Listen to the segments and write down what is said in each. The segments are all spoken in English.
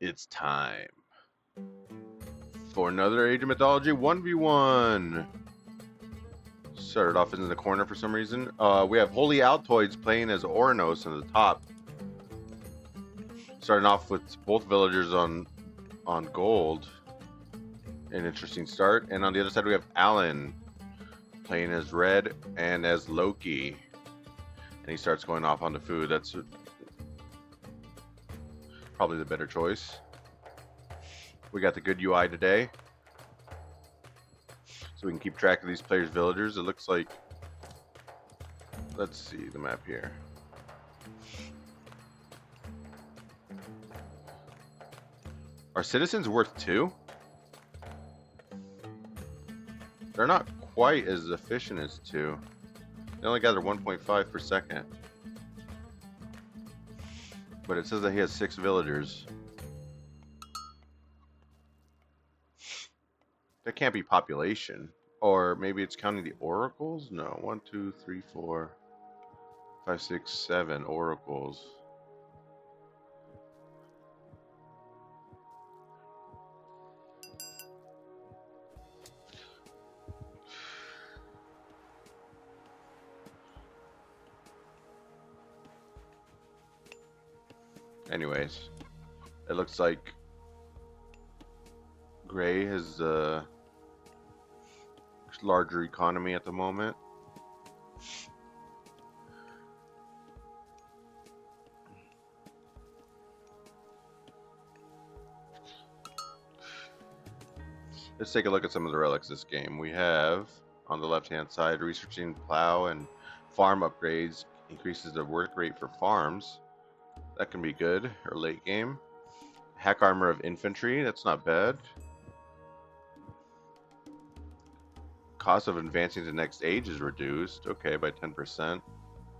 It's time for another Age of Mythology 1v1. Started off in the corner for some reason. We have Holy Altoids playing as Oranos in the top. Starting off with both villagers on gold. An interesting start. And on the other side we have Alan playing as red and as Loki. And he starts going off on the food. That's probably the better choice. We got the good UI today, so we can keep track of these players' villagers. It looks like, let's see the map here. Are citizens worth 2? They're not quite as efficient as 2. They only gather 1.5 per second. But it says that he has 6 villagers. That can't be population. Or maybe it's counting the oracles? No. 1, 2, 3, 4, 5, 6, 7 oracles. Anyways, it looks like Gray has a larger economy at the moment. Let's take a look at some of the relics this game. We have, on the left-hand side, researching plow and farm upgrades increases the work rate for farms. That can be good, or late game. Hack armor of infantry, that's not bad. Cost of advancing to the next age is reduced, okay, by 10%.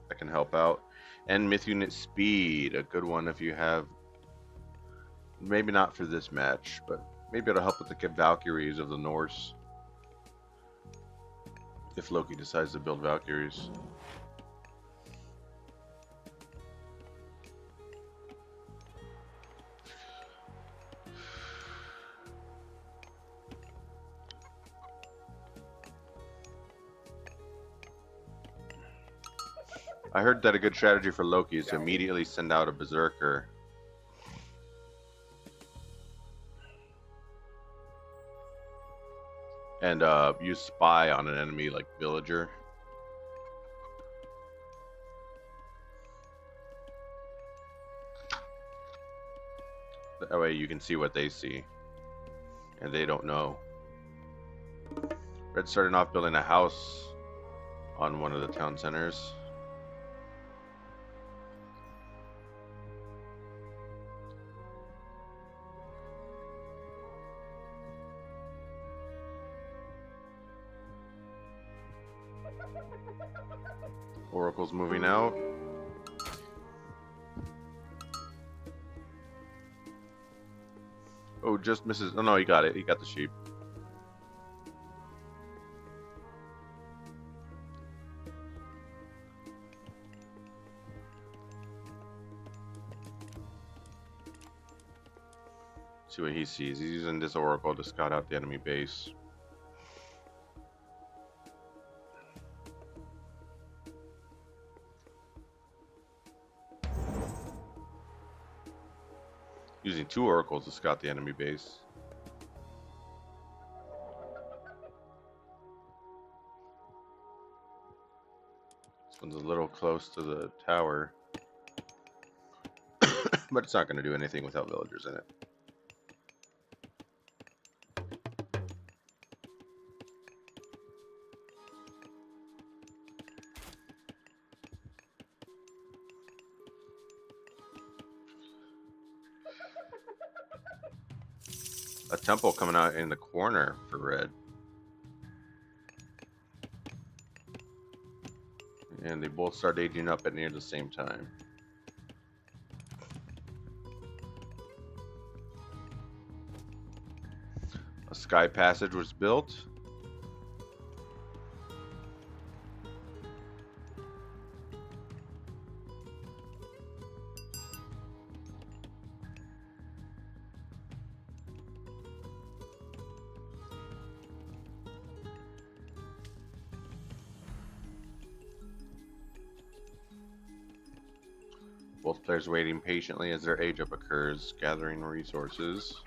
That can help out. And myth unit speed, a good one if you have, maybe not for this match, but maybe it'll help with the Valkyries of the Norse. If Loki decides to build Valkyries. I heard that a good strategy for Loki is to immediately send out a berserker. And use spy on an enemy like villager. That way you can see what they see. And they don't know. Red starting off building a house on one of the town centers. Oracle's moving out. Oh, just misses. Oh no, he got it. He got the sheep. See what he sees. He's using this oracle to scout out the enemy base. Using 2 oracles to scout the enemy base. This one's a little close to the tower. But it's not going to do anything without villagers in it. A temple coming out in the corner for red. And they both start aging up at near the same time. A sky passage was built. Both players waiting patiently as their age up occurs, gathering resources.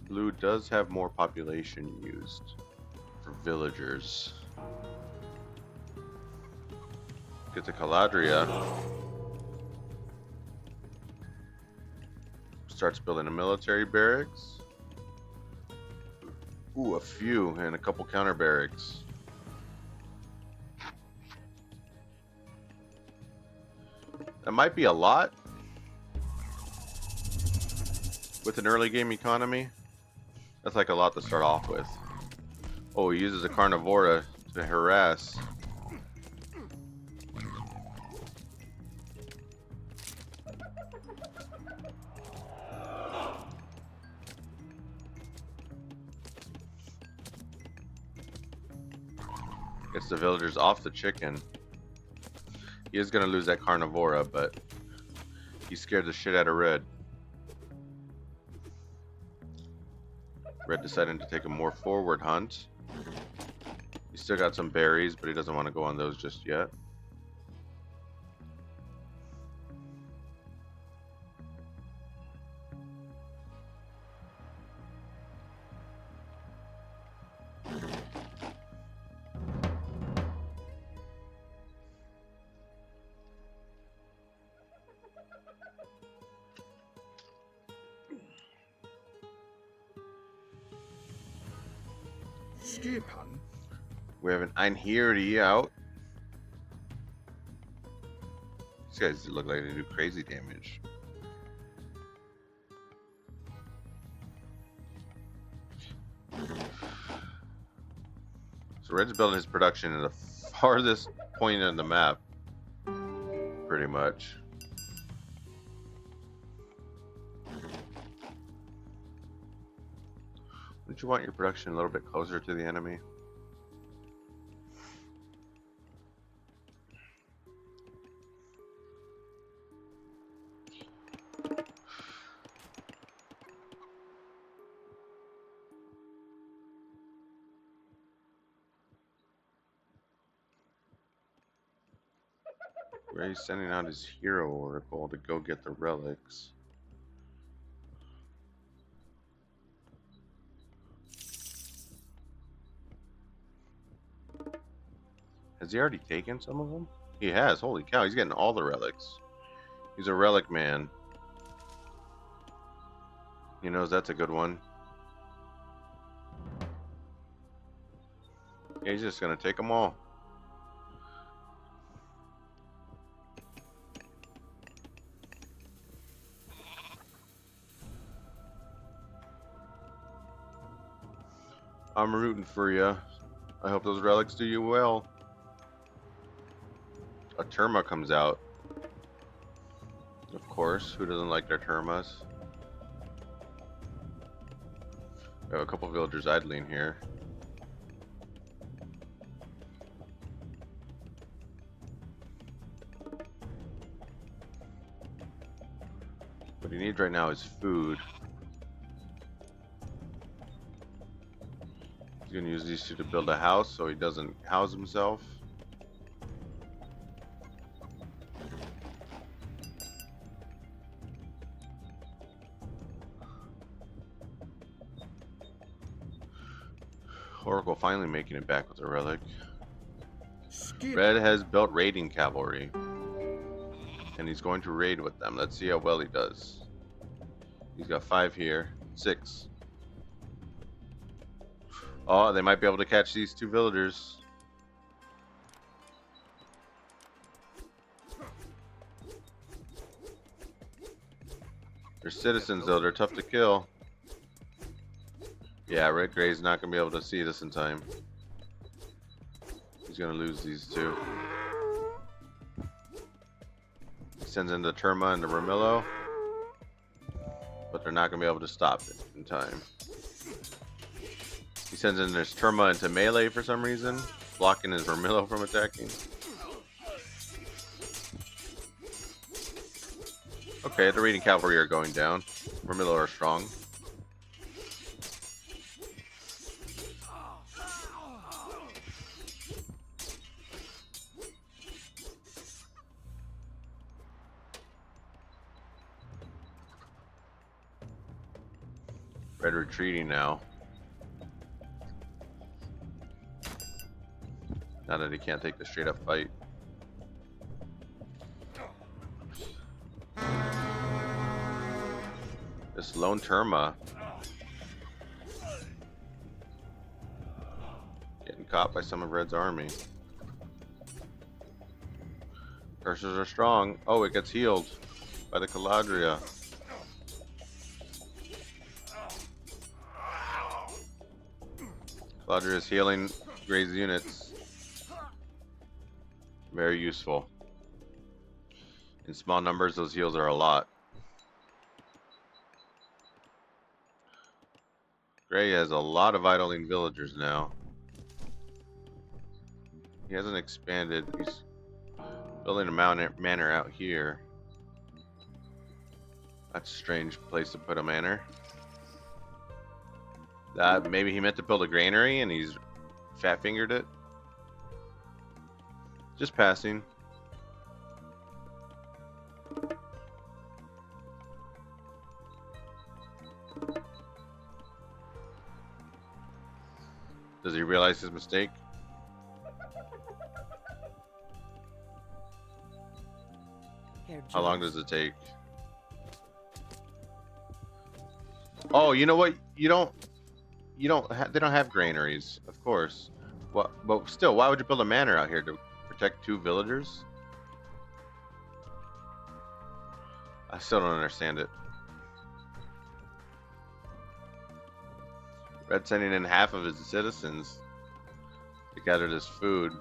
Blue does have more population used for villagers. Get to Caladria. Starts building a military barracks. Ooh, a few and a couple counter barracks. That might be a lot with an early game economy. That's like a lot to start off with. Oh, he uses a carnivora to harass. Gets the villagers off the chicken. He is going to lose that carnivora, but he scared the shit out of Red. Red deciding to take a more forward hunt. He's still got some berries, but he doesn't want to go on those just yet. We have an Einherji out. These guys look like they do crazy damage. So Red's building his production in the farthest point on the map, pretty much. Don't you want your production a little bit closer to the enemy? Where he's sending out his hero oracle to go get the relics. Has he already taken some of them? He has. Holy cow, he's getting all the relics. He's a relic man. He knows that's a good one. Yeah, he's just gonna take them all. I'm rooting for you. I hope those relics do you well. A Terma comes out. Of course, who doesn't like their Termas? We have a couple villagers idling here. What he needs right now is food. He's gonna use these two to build a house so he doesn't house himself. Oracle finally making it back with a relic. Red has built raiding cavalry. And he's going to raid with them. Let's see how well he does. He's got 5 here. 6. Oh, they might be able to catch these 2 villagers. They're citizens though, they're tough to kill. Yeah, Red Gray's not going to be able to see this in time. He's going to lose these 2. He sends in the Terma and the Ramillo. But they're not going to be able to stop it in time. He sends in his Terma into melee for some reason, blocking his Ramillo from attacking. Okay, the raiding cavalry are going down. Ramillo are strong. Red retreating now. Now that he can't take the straight up fight. This lone Terma getting caught by some of Red's army. Cursors are strong. Oh, it gets healed by the Caladria. Caladria is healing Gray's units. Very useful. In small numbers, those heals are a lot. Gray has a lot of idling villagers now. He hasn't expanded. He's building a manor out here. That's a strange place to put a manor. Maybe he meant to build a granary and he's fat fingered it. Just passing. Does he realize his mistake? How long does it take? Oh, you know what? They don't have granaries, of course. What? But still, why would you build a manor out here to protect 2 villagers? I still don't understand it. Red sending in half of his citizens to gather this food.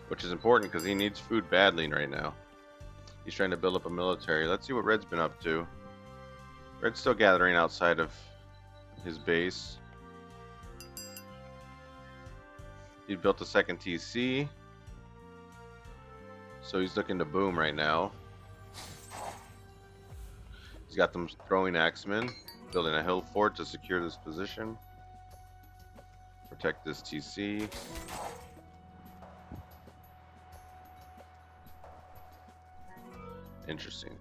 Which is important because he needs food badly right now. He's trying to build up a military. Let's see what Red's been up to. Red's still gathering outside of his base. He built a second TC. So he's looking to boom right now. He's got them throwing axemen, building a hill fort to secure this position. Protect this TC. Interesting.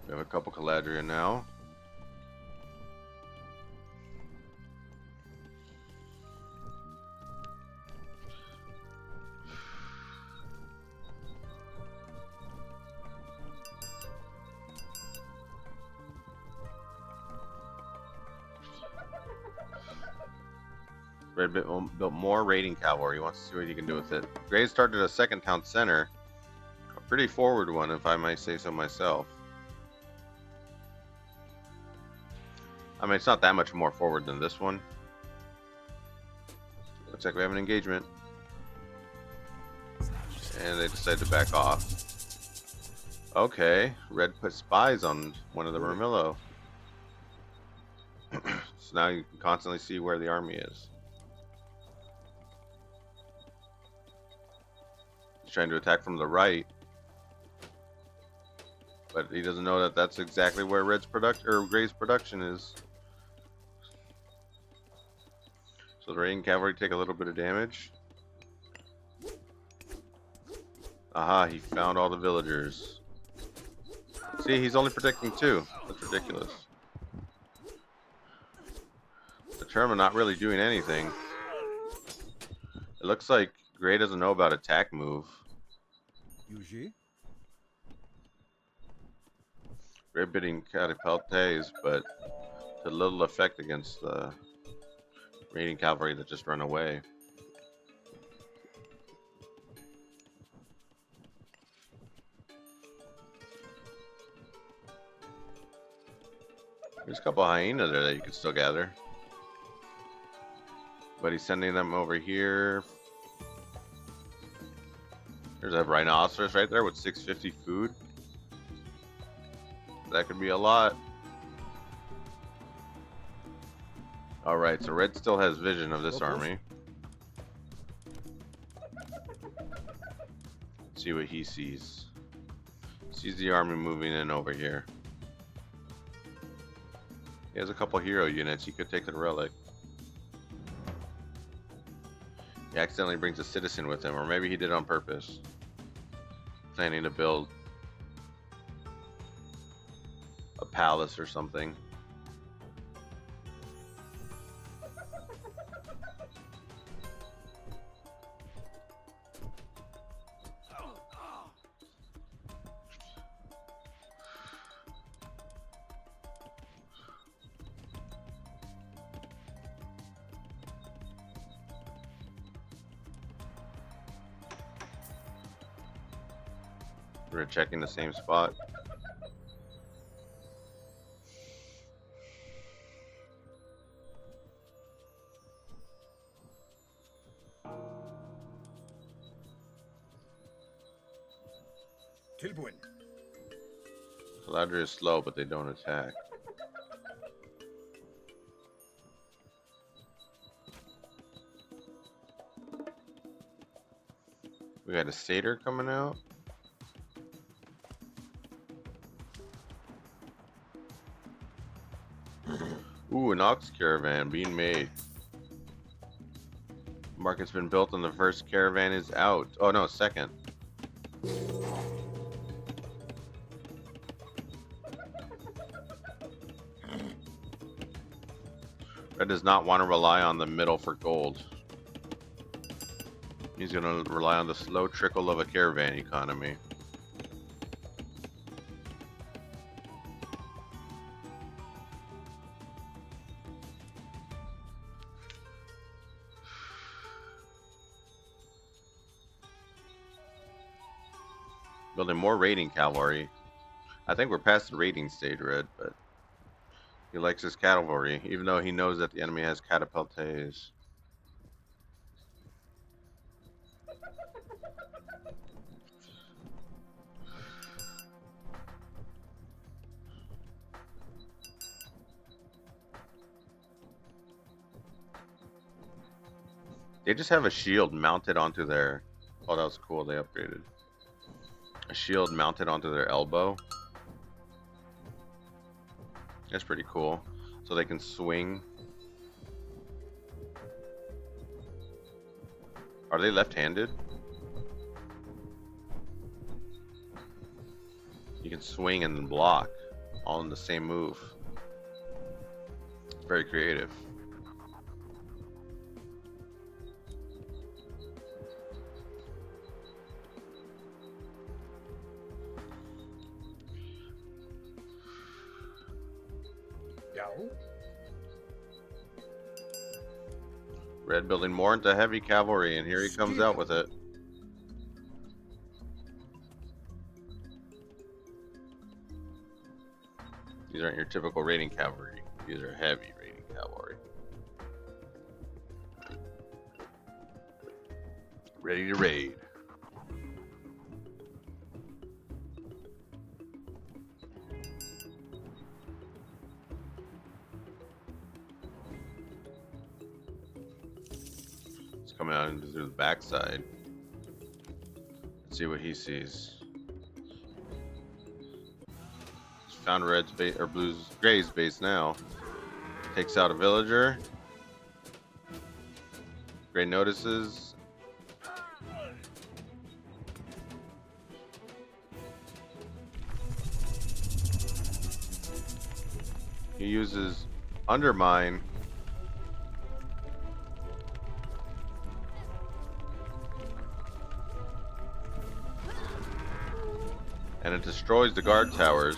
We have a couple Caladria now. Red built more raiding cavalry. He wants to see what he can do with it. Gray started a second town center. A pretty forward one, if I might say so myself. I mean, it's not that much more forward than this one. Looks like we have an engagement. And they decide to back off. Okay. Red put spies on one of the Murmillo. So now you can constantly see where the army is. He's trying to attack from the right, but he doesn't know that that's exactly where Gray's production is. So the raiding cavalry take a little bit of damage. Aha, he found all the villagers. See, he's only protecting 2. That's ridiculous. The Terma not really doing anything. It looks like Gray doesn't know about attack move. Gray bidding catapultes, but to little effect against the raiding cavalry that just run away. There's a couple of hyenas there that you can still gather. But he's sending them over here. There's a rhinoceros right there with 650 food. That could be a lot. Alright, so Red still has vision of this army. Let's see what he sees. Sees the army moving in over here. He has a couple hero units. He could take the relic. He accidentally brings a citizen with him, or maybe he did it on purpose. Planning to build a palace or something. We're checking the same spot. Tilbuin. Caladria is slow, but they don't attack. We got a satyr coming out. Ooh, an ox caravan being made. Market's been built and the first caravan is out. Oh no, second. Red does not want to rely on the middle for gold. He's going to rely on the slow trickle of a caravan economy. Building more raiding cavalry. I think we're past the raiding stage, Red, but he likes his cavalry, even though he knows that the enemy has catapultes. They just have a shield mounted onto their... Oh, that was cool. They upgraded. A shield mounted onto their elbow. That's pretty cool. So they can swing. Are they left-handed? You can swing and then block all in the same move. Very creative. Red building more into heavy cavalry, and here he comes out with it. These aren't your typical raiding cavalry. These are heavy raiding cavalry. Ready to raid. It's coming out into through the backside. Let's see what he sees. Found Red's base or Gray's base now. Takes out a villager. Gray notices. He uses undermine. And it destroys the guard towers,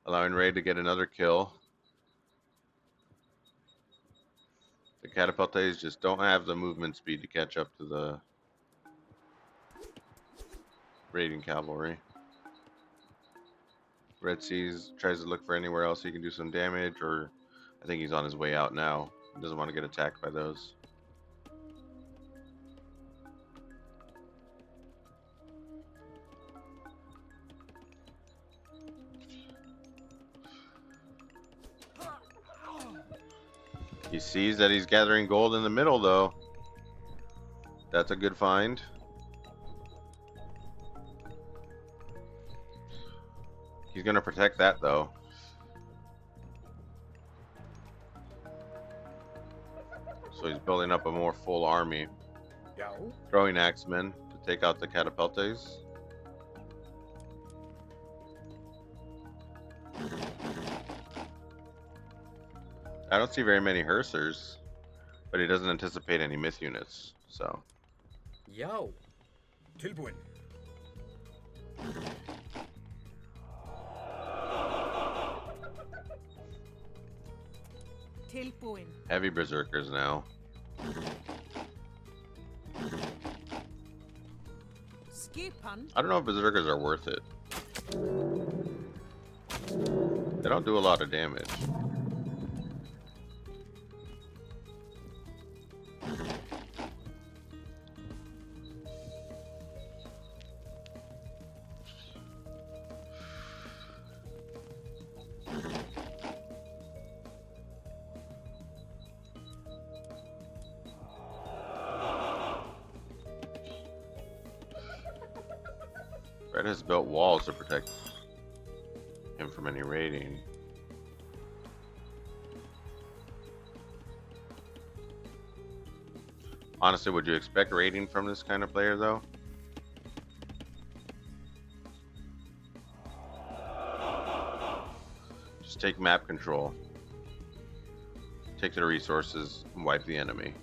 allowing Ray to get another kill. The catapultes just don't have the movement speed to catch up to the raiding cavalry. Red tries to look for anywhere else he can do some damage, or I think he's on his way out now. He doesn't want to get attacked by those. He sees that he's gathering gold in the middle, though. That's a good find. He's going to protect that, though. So he's building up a more full army. Yo. Throwing axemen to take out the catapultes. I don't see very many Hersers, but he doesn't anticipate any myth units, so. Yo. Tilbuen. Tilbuen. Heavy berserkers now. Skipan. I don't know if berserkers are worth it. They don't do a lot of damage. Red has built walls to protect him from any raiding. Honestly, would you expect raiding from this kind of player, though? Just take map control. Take the resources and wipe the enemy.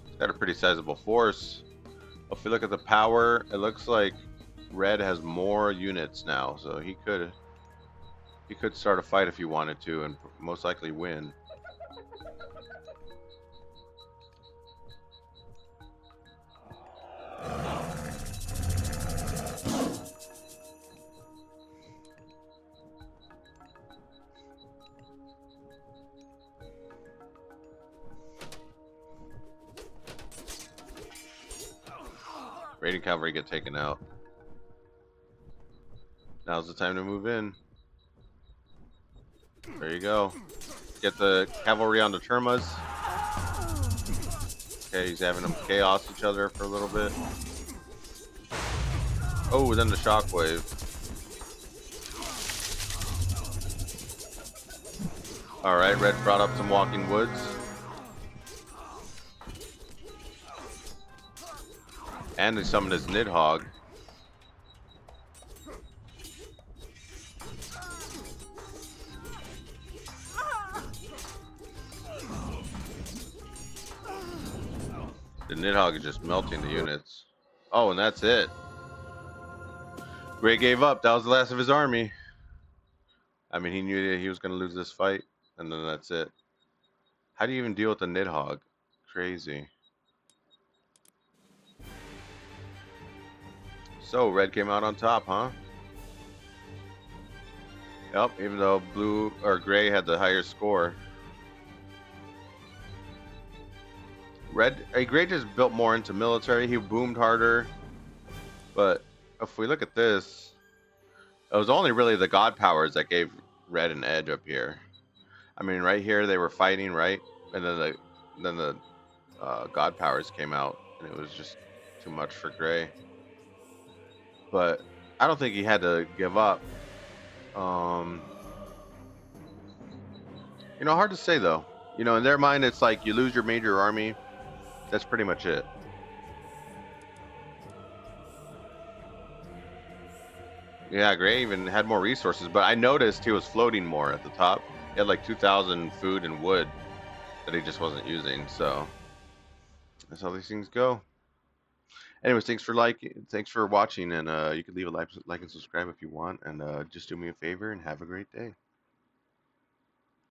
It's got a pretty sizable force. If we look at the power, it looks like Red has more units now, so he could start a fight if he wanted to, and most likely win. Raiding cavalry get taken out. Now's the time to move in. There you go. Get the cavalry on the termas. Okay, he's having them chaos each other for a little bit. Oh, then the shockwave. Alright, Red brought up some walking woods. And they summoned his Nidhogg. The Nidhogg is just melting the units. Oh, and that's it. Gray gave up. That was the last of his army. I mean, he knew that he was going to lose this fight, and then that's it. How do you even deal with the Nidhogg? Crazy. So, Red came out on top, huh? Yep, even though Blue or Gray had the higher score. Gray just built more into military. He boomed harder. But if we look at this, it was only really the god powers that gave Red an edge up here. I mean, right here they were fighting, right? And then the god powers came out, and it was just too much for Gray. But I don't think he had to give up. You know, hard to say though. You know, in their mind, it's like you lose your major army. That's pretty much it. Yeah, Gray even had more resources, but I noticed he was floating more at the top. He had like 2,000 food and wood that he just wasn't using. So that's how these things go. Anyways, thanks for watching, and you can leave a like and subscribe if you want, and just do me a favor and have a great day.